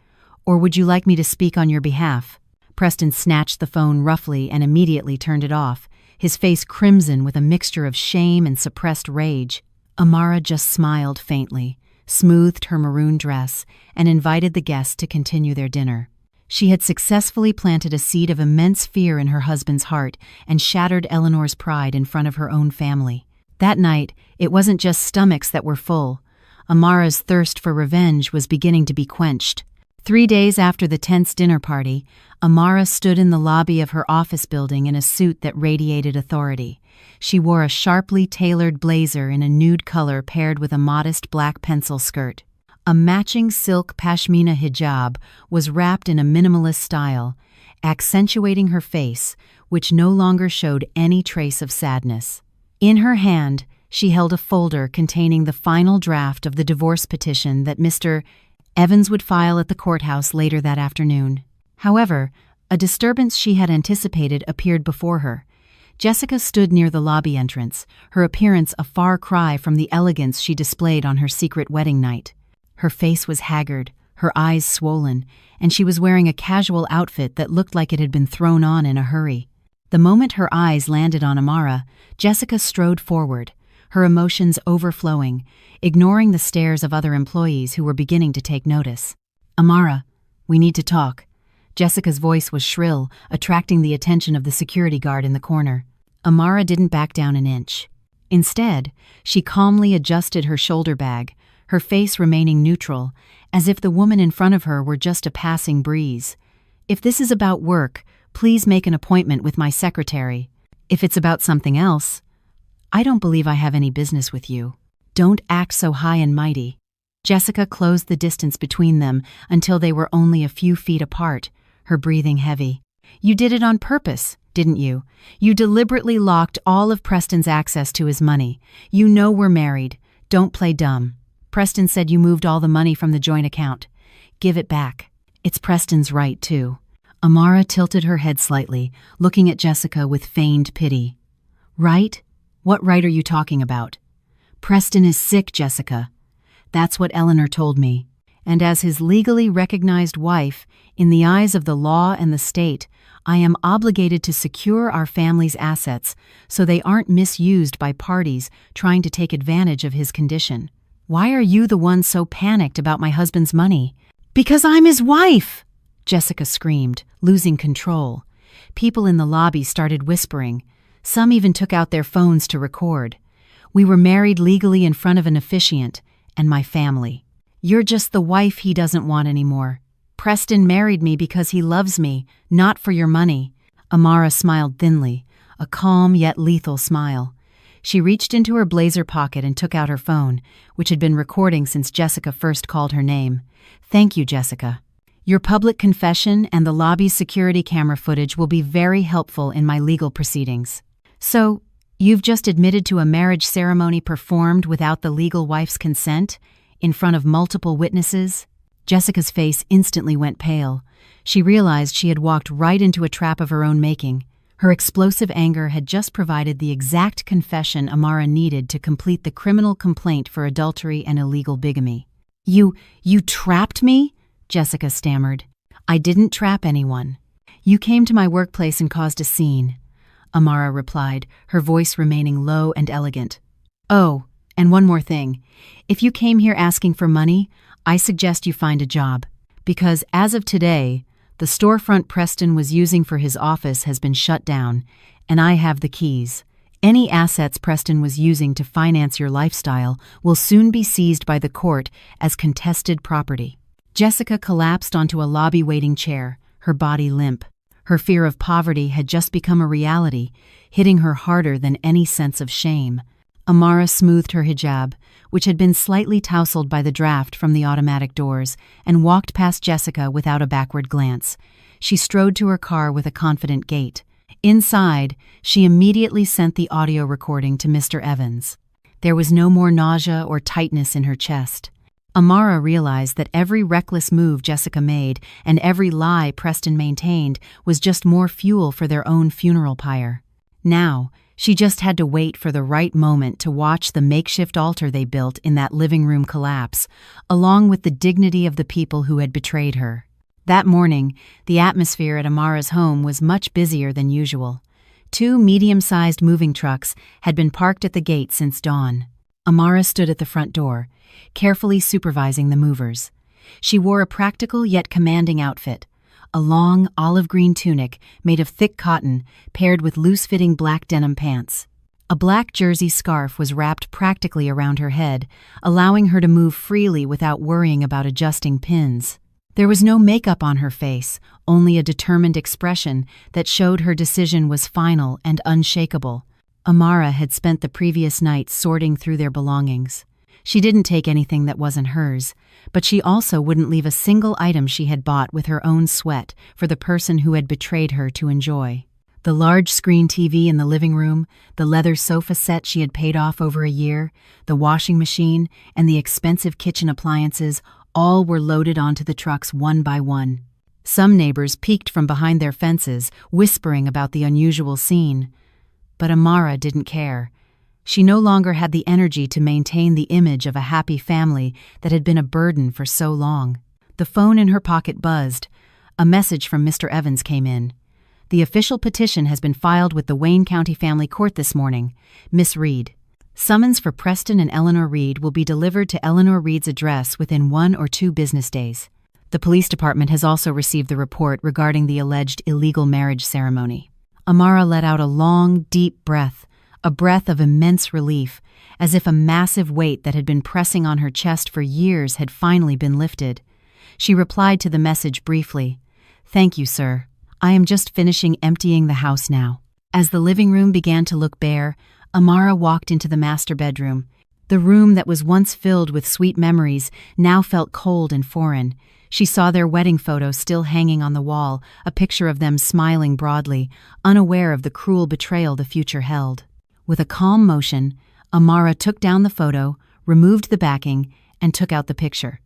Or would you like me to speak on your behalf?" Preston snatched the phone roughly and immediately turned it off, his face crimson with a mixture of shame and suppressed rage. Amara just smiled faintly, smoothed her maroon dress, and invited the guests to continue their dinner. She had successfully planted a seed of immense fear in her husband's heart and shattered Eleanor's pride in front of her own family. That night, it wasn't just stomachs that were full. Amara's thirst for revenge was beginning to be quenched. 3 days after the tense dinner party, Amara stood in the lobby of her office building in a suit that radiated authority. She wore a sharply tailored blazer in a nude color paired with a modest black pencil skirt. A matching silk pashmina hijab was wrapped in a minimalist style, accentuating her face, which no longer showed any trace of sadness. In her hand, she held a folder containing the final draft of the divorce petition that Mr. Evans would file at the courthouse later that afternoon. However, a disturbance she had anticipated appeared before her. Jessica stood near the lobby entrance, her appearance a far cry from the elegance she displayed on her secret wedding night. Her face was haggard, her eyes swollen, and she was wearing a casual outfit that looked like it had been thrown on in a hurry. The moment her eyes landed on Amara, Jessica strode forward, her emotions overflowing, ignoring the stares of other employees who were beginning to take notice. "Amara, we need to talk." Jessica's voice was shrill, attracting the attention of the security guard in the corner. Amara didn't back down an inch. Instead, she calmly adjusted her shoulder bag, her face remaining neutral, as if the woman in front of her were just a passing breeze. "If this is about work, please make an appointment with my secretary. If it's about something else, I don't believe I have any business with you. Don't act so high and mighty." Jessica closed the distance between them until they were only a few feet apart, her breathing heavy. "You did it on purpose, didn't you? You deliberately locked all of Preston's access to his money. You know we're married. Don't play dumb. Preston said you moved all the money from the joint account. Give it back. It's Preston's right, too." Amara tilted her head slightly, looking at Jessica with feigned pity. "Right? What right are you talking about?" "Preston is sick, Jessica. That's what Eleanor told me. And as his legally recognized wife, in the eyes of the law and the state, I am obligated to secure our family's assets so they aren't misused by parties trying to take advantage of his condition. Why are you the one so panicked about my husband's money?" "Because I'm his wife!" Jessica screamed, losing control. People in the lobby started whispering. Some even took out their phones to record. "We were married legally in front of an officiant, and my family. You're just the wife he doesn't want anymore. Preston married me because he loves me, not for your money." Amara smiled thinly, a calm yet lethal smile. She reached into her blazer pocket and took out her phone, which had been recording since Jessica first called her name. "Thank you, Jessica. Your public confession and the lobby's security camera footage will be very helpful in my legal proceedings." "So, you've just admitted to a marriage ceremony performed without the legal wife's consent, in front of multiple witnesses?" Jessica's face instantly went pale. She realized she had walked right into a trap of her own making. Her explosive anger had just provided the exact confession Amara needed to complete the criminal complaint for adultery and illegal bigamy. You trapped me?" Jessica stammered. "I didn't trap anyone. You came to my workplace and caused a scene," Amara replied, her voice remaining low and elegant. "Oh, and one more thing. If you came here asking for money, I suggest you find a job. Because as of today, the storefront Preston was using for his office has been shut down, and I have the keys. Any assets Preston was using to finance your lifestyle will soon be seized by the court as contested property." Jessica collapsed onto a lobby waiting chair, her body limp. Her fear of poverty had just become a reality, hitting her harder than any sense of shame. Amara smoothed her hijab, which had been slightly tousled by the draft from the automatic doors, and walked past Jessica without a backward glance. She strode to her car with a confident gait. Inside, she immediately sent the audio recording to Mr. Evans. There was no more nausea or tightness in her chest. Amara realized that every reckless move Jessica made and every lie Preston maintained was just more fuel for their own funeral pyre. Now, she just had to wait for the right moment to watch the makeshift altar they built in that living room collapse, along with the dignity of the people who had betrayed her. That morning, the atmosphere at Amara's home was much busier than usual. 2 medium-sized moving trucks had been parked at the gate since dawn. Amara stood at the front door, carefully supervising the movers. She wore a practical yet commanding outfit, a long olive-green tunic made of thick cotton paired with loose-fitting black denim pants. A black jersey scarf was wrapped practically around her head, allowing her to move freely without worrying about adjusting pins. There was no makeup on her face, only a determined expression that showed her decision was final and unshakable. Amara had spent the previous night sorting through their belongings. She didn't take anything that wasn't hers, but she also wouldn't leave a single item she had bought with her own sweat for the person who had betrayed her to enjoy. The large screen TV in the living room, the leather sofa set she had paid off over a year, the washing machine, and the expensive kitchen appliances all were loaded onto the trucks one by one. Some neighbors peeked from behind their fences, whispering about the unusual scene. But Amara didn't care. She no longer had the energy to maintain the image of a happy family that had been a burden for so long. The phone in her pocket buzzed. A message from Mr. Evans came in. "The official petition has been filed with the Wayne County Family Court this morning. Miss Reed." Summons for Preston and Eleanor Reed will be delivered to Eleanor Reed's address within 1 or 2 business days. The police department has also received the report regarding the alleged illegal marriage ceremony. Amara let out a long, deep breath, a breath of immense relief, as if a massive weight that had been pressing on her chest for years had finally been lifted. She replied to the message briefly, "Thank you, sir. I am just finishing emptying the house now." As the living room began to look bare, Amara walked into the master bedroom. The room that was once filled with sweet memories now felt cold and foreign. She saw their wedding photo still hanging on the wall, a picture of them smiling broadly, unaware of the cruel betrayal the future held. With a calm motion, Amara took down the photo, removed the backing, and took out the picture.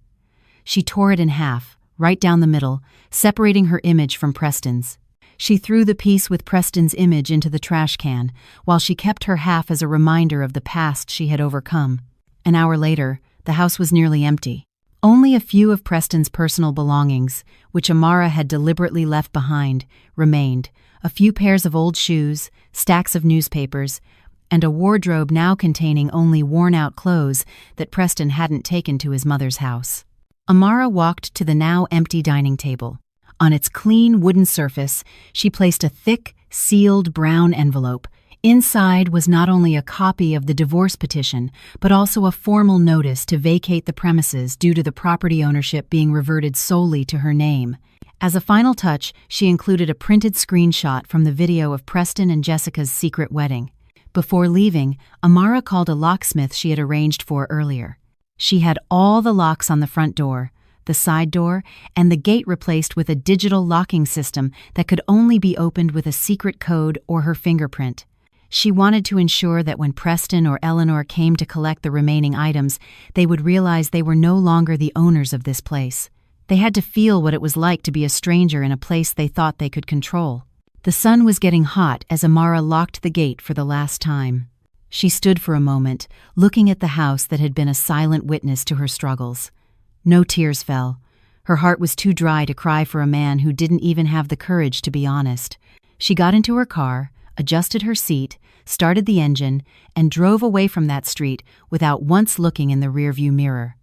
She tore it in half, right down the middle, separating her image from Preston's. She threw the piece with Preston's image into the trash can, while she kept her half as a reminder of the past she had overcome. An hour later, the house was nearly empty. Only a few of Preston's personal belongings, which Amara had deliberately left behind, remained: a few pairs of old shoes, stacks of newspapers, and a wardrobe now containing only worn-out clothes that Preston hadn't taken to his mother's house. Amara walked to the now empty dining table. On its clean wooden surface, she placed a thick, sealed brown envelope. Inside was not only a copy of the divorce petition, but also a formal notice to vacate the premises due to the property ownership being reverted solely to her name. As a final touch, she included a printed screenshot from the video of Preston and Jessica's secret wedding. Before leaving, Amara called a locksmith she had arranged for earlier. She had all the locks on the front door, the side door, and the gate replaced with a digital locking system that could only be opened with a secret code or her fingerprint. She wanted to ensure that when Preston or Eleanor came to collect the remaining items, they would realize they were no longer the owners of this place. They had to feel what it was like to be a stranger in a place they thought they could control. The sun was getting hot as Amara locked the gate for the last time. She stood for a moment, looking at the house that had been a silent witness to her struggles. No tears fell. Her heart was too dry to cry for a man who didn't even have the courage to be honest. She got into her car, adjusted her seat, started the engine, and drove away from that street without once looking in the rearview mirror.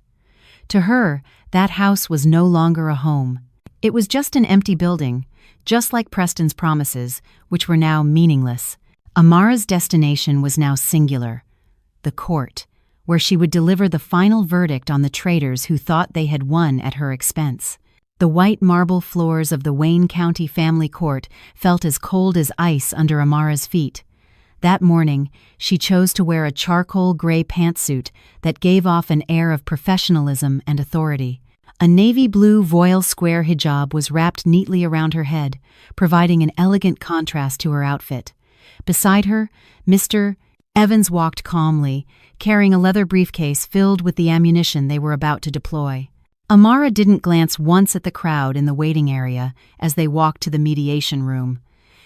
To her, that house was no longer a home. It was just an empty building, just like Preston's promises, which were now meaningless. Amara's destination was now singular: the court, where she would deliver the final verdict on the traitors who thought they had won at her expense. The white marble floors of the Wayne County Family Court felt as cold as ice under Amara's feet. That morning, she chose to wear a charcoal gray pantsuit that gave off an air of professionalism and authority. A navy blue voile square hijab was wrapped neatly around her head, providing an elegant contrast to her outfit. Beside her, Mr. Evans walked calmly, carrying a leather briefcase filled with the ammunition they were about to deploy. Amara didn't glance once at the crowd in the waiting area as they walked to the mediation room.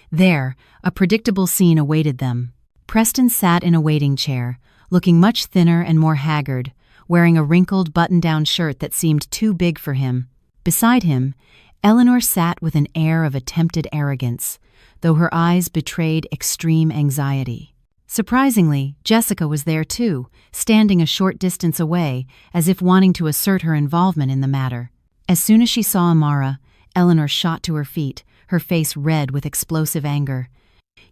There, a predictable scene awaited them. Preston sat in a waiting chair, looking much thinner and more haggard, wearing a wrinkled button-down shirt that seemed too big for him. Beside him, Eleanor sat with an air of attempted arrogance, though her eyes betrayed extreme anxiety. Surprisingly, Jessica was there too, standing a short distance away, as if wanting to assert her involvement in the matter. As soon as she saw Amara, Eleanor shot to her feet, her face red with explosive anger.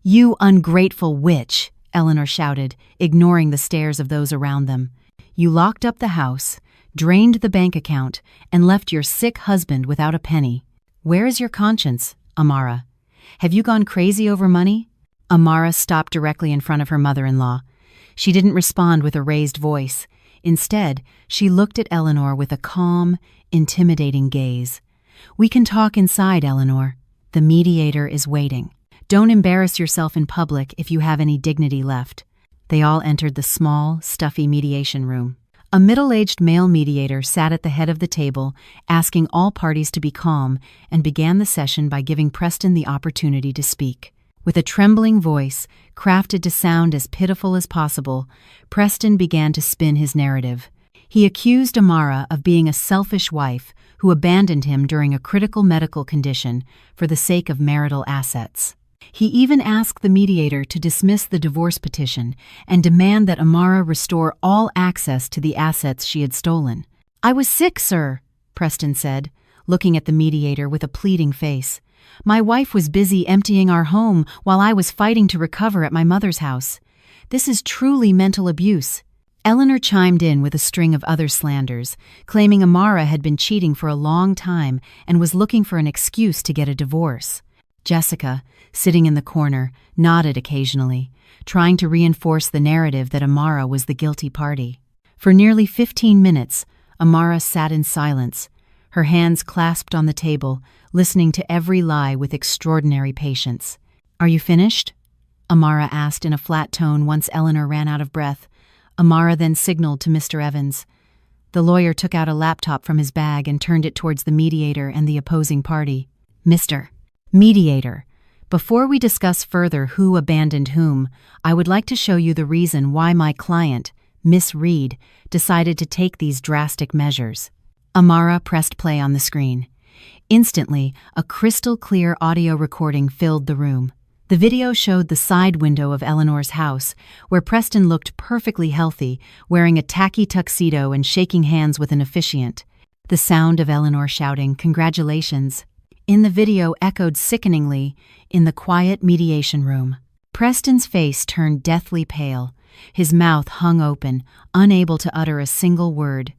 "You ungrateful witch!" Eleanor shouted, ignoring the stares of those around them. "You locked up the house, drained the bank account, and left your sick husband without a penny. Where is your conscience, Amara? Have you gone crazy over money?" Amara stopped directly in front of her mother-in-law. She didn't respond with a raised voice. Instead, she looked at Eleanor with a calm, intimidating gaze. "We can talk inside, Eleanor. The mediator is waiting. Don't embarrass yourself in public if you have any dignity left." They all entered the small, stuffy mediation room. A middle-aged male mediator sat at the head of the table, asking all parties to be calm, and began the session by giving Preston the opportunity to speak. With a trembling voice, crafted to sound as pitiful as possible, Preston began to spin his narrative. He accused Amara of being a selfish wife who abandoned him during a critical medical condition for the sake of marital assets. He even asked the mediator to dismiss the divorce petition and demand that Amara restore all access to the assets she had stolen. "I was sick, sir," Preston said, looking at the mediator with a pleading face. "My wife was busy emptying our home while I was fighting to recover at my mother's house. This is truly mental abuse." Eleanor chimed in with a string of other slanders, claiming Amara had been cheating for a long time and was looking for an excuse to get a divorce. Jessica, sitting in the corner, nodded occasionally, trying to reinforce the narrative that Amara was the guilty party. For nearly 15 minutes, Amara sat in silence, her hands clasped on the table, listening to every lie with extraordinary patience. "Are you finished?" Amara asked in a flat tone once Eleanor ran out of breath. Amara then signaled to Mr. Evans. The lawyer took out a laptop from his bag and turned it towards the mediator and the opposing party. "Mr. Mediator, before we discuss further who abandoned whom, I would like to show you the reason why my client, Miss Reed, decided to take these drastic measures." Amara pressed play on the screen. Instantly, a crystal-clear audio recording filled the room. The video showed the side window of Eleanor's house, where Preston looked perfectly healthy, wearing a tacky tuxedo and shaking hands with an officiant. The sound of Eleanor shouting, "Congratulations," in the video echoed sickeningly in the quiet mediation room. Preston's face turned deathly pale. His mouth hung open, unable to utter a single word.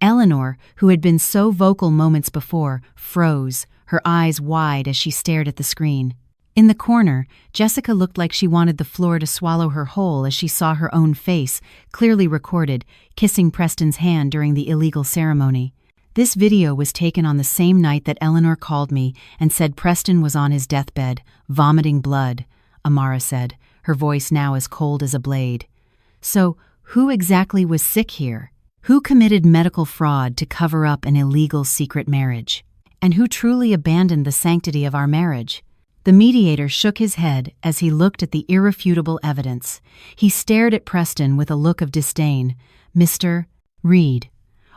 Eleanor, who had been so vocal moments before, froze, her eyes wide as she stared at the screen. In the corner, Jessica looked like she wanted the floor to swallow her whole as she saw her own face, clearly recorded, kissing Preston's hand during the illegal ceremony. This video was taken on the same night that Eleanor called me and said Preston was on his deathbed, vomiting blood, Amara said, her voice now as cold as a blade. "So, who exactly was sick here? Who committed medical fraud to cover up an illegal secret marriage? And who truly abandoned the sanctity of our marriage?" The mediator shook his head as he looked at the irrefutable evidence. He stared at Preston with a look of disdain. "Mr. Reed,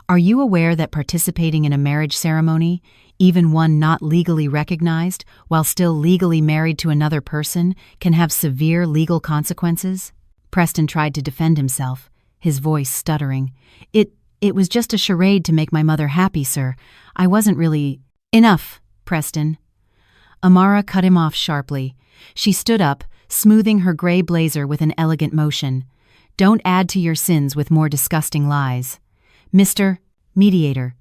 are you aware that participating in a marriage ceremony, even one not legally recognized, while still legally married to another person, can have severe legal consequences?" Preston tried to defend himself, his voice stuttering. It was just a charade to make my mother happy, sir. I wasn't really—" "Enough, Preston." Amara cut him off sharply. She stood up, smoothing her gray blazer with an elegant motion. "Don't add to your sins with more disgusting lies. Mr. Mediator,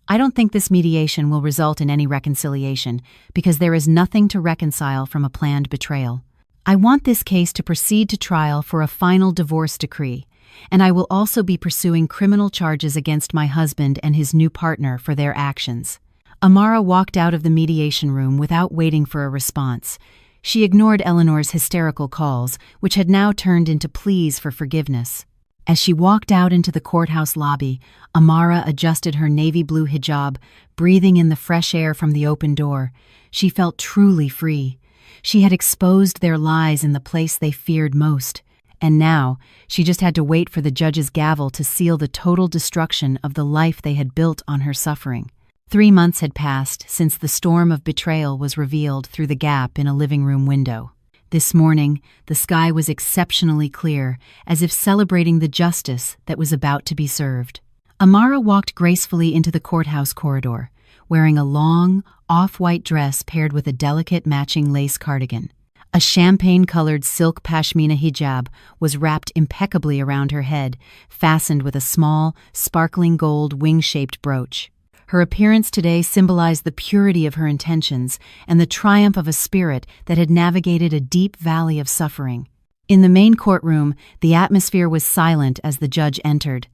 I don't think this mediation will result in any reconciliation because there is nothing to reconcile from a planned betrayal. I want this case to proceed to trial for a final divorce decree, and I will also be pursuing criminal charges against my husband and his new partner for their actions." Amara walked out of the mediation room without waiting for a response. She ignored Eleanor's hysterical calls, which had now turned into pleas for forgiveness. As she walked out into the courthouse lobby, Amara adjusted her navy blue hijab, breathing in the fresh air from the open door. She felt truly free. She had exposed their lies in the place they feared most, and now she just had to wait for the judge's gavel to seal the total destruction of the life they had built on her suffering. 3 months had passed since the storm of betrayal was revealed through the gap in a living room window. This morning, the sky was exceptionally clear, as if celebrating the justice that was about to be served. Amara walked gracefully into the courthouse corridor, wearing a long, off-white dress paired with a delicate matching lace cardigan. A champagne-colored silk pashmina hijab was wrapped impeccably around her head, fastened with a small, sparkling gold wing-shaped brooch. Her appearance today symbolized the purity of her intentions and the triumph of a spirit that had navigated a deep valley of suffering. In the main courtroom, the atmosphere was silent as the judge entered.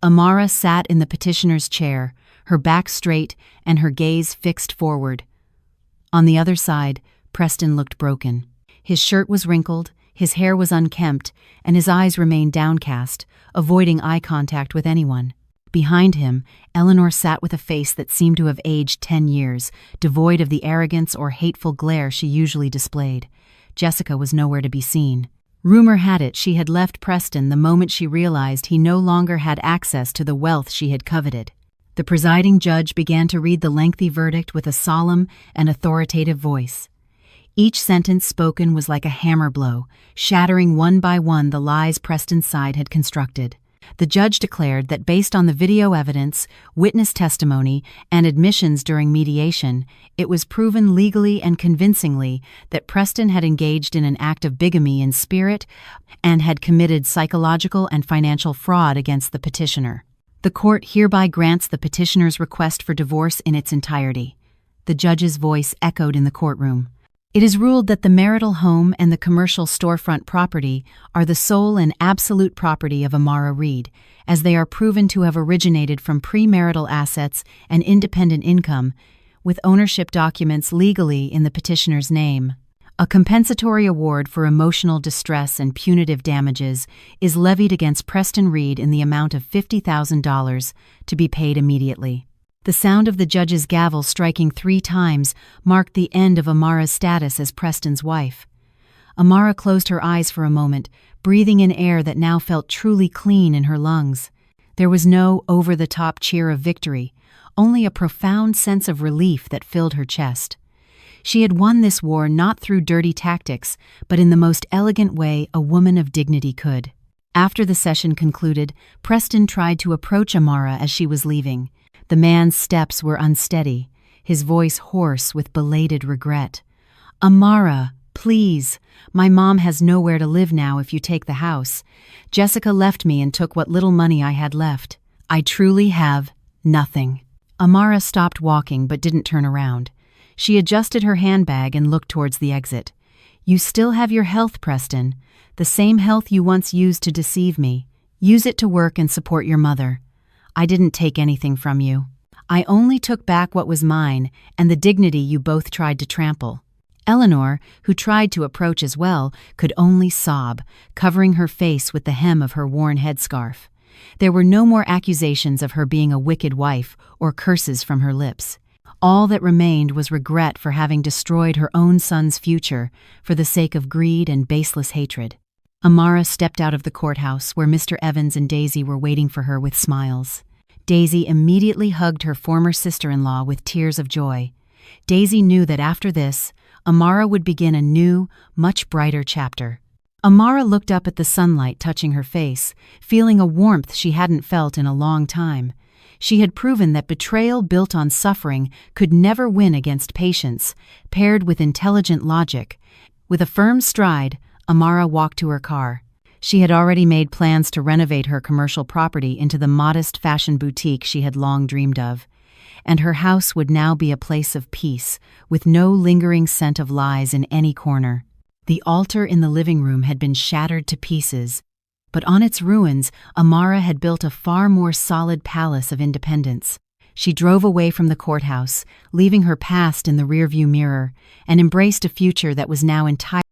Amara sat in the petitioner's chair, her back straight and her gaze fixed forward. On the other side, Preston looked broken. His shirt was wrinkled, his hair was unkempt, and his eyes remained downcast, avoiding eye contact with anyone. Behind him, Eleanor sat with a face that seemed to have aged 10 years, devoid of the arrogance or hateful glare she usually displayed. Jessica was nowhere to be seen. Rumor had it she had left Preston the moment she realized he no longer had access to the wealth she had coveted. The presiding judge began to read the lengthy verdict with a solemn and authoritative voice. Each sentence spoken was like a hammer blow, shattering one by one the lies Preston's side had constructed. The judge declared that based on the video evidence, witness testimony, and admissions during mediation, it was proven legally and convincingly that Preston had engaged in an act of bigamy in spirit and had committed psychological and financial fraud against the petitioner. The court hereby grants the petitioner's request for divorce in its entirety. The judge's voice echoed in the courtroom. It is ruled that the marital home and the commercial storefront property are the sole and absolute property of Amara Reed, as they are proven to have originated from premarital assets and independent income, with ownership documents legally in the petitioner's name. A compensatory award for emotional distress and punitive damages is levied against Preston Reed in the amount of $50,000 to be paid immediately. The sound of the judge's gavel striking 3 times marked the end of Amara's status as Preston's wife. Amara closed her eyes for a moment, breathing in air that now felt truly clean in her lungs. There was no over-the-top cheer of victory, only a profound sense of relief that filled her chest. She had won this war not through dirty tactics, but in the most elegant way a woman of dignity could. After the session concluded, Preston tried to approach Amara as she was leaving. The man's steps were unsteady, his voice hoarse with belated regret. "Amara, please. My mom has nowhere to live now if you take the house. Jessica left me and took what little money I had left. I truly have nothing." Amara stopped walking but didn't turn around. She adjusted her handbag and looked towards the exit. "You still have your health, Preston. The same health you once used to deceive me. Use it to work and support your mother. I didn't take anything from you. I only took back what was mine and the dignity you both tried to trample." Eleanor, who tried to approach as well, could only sob, covering her face with the hem of her worn headscarf. There were no more accusations of her being a wicked wife or curses from her lips. All that remained was regret for having destroyed her own son's future for the sake of greed and baseless hatred. Amara stepped out of the courthouse where Mr. Evans and Daisy were waiting for her with smiles. Daisy immediately hugged her former sister-in-law with tears of joy. Daisy knew that after this, Amara would begin a new, much brighter chapter. Amara looked up at the sunlight touching her face, feeling a warmth she hadn't felt in a long time. She had proven that betrayal built on suffering could never win against patience, paired with intelligent logic. With a firm stride, Amara walked to her car. She had already made plans to renovate her commercial property into the modest fashion boutique she had long dreamed of. And her house would now be a place of peace, with no lingering scent of lies in any corner. The altar in the living room had been shattered to pieces, but on its ruins, Amara had built a far more solid palace of independence. She drove away from the courthouse, leaving her past in the rearview mirror, and embraced a future that was now entirely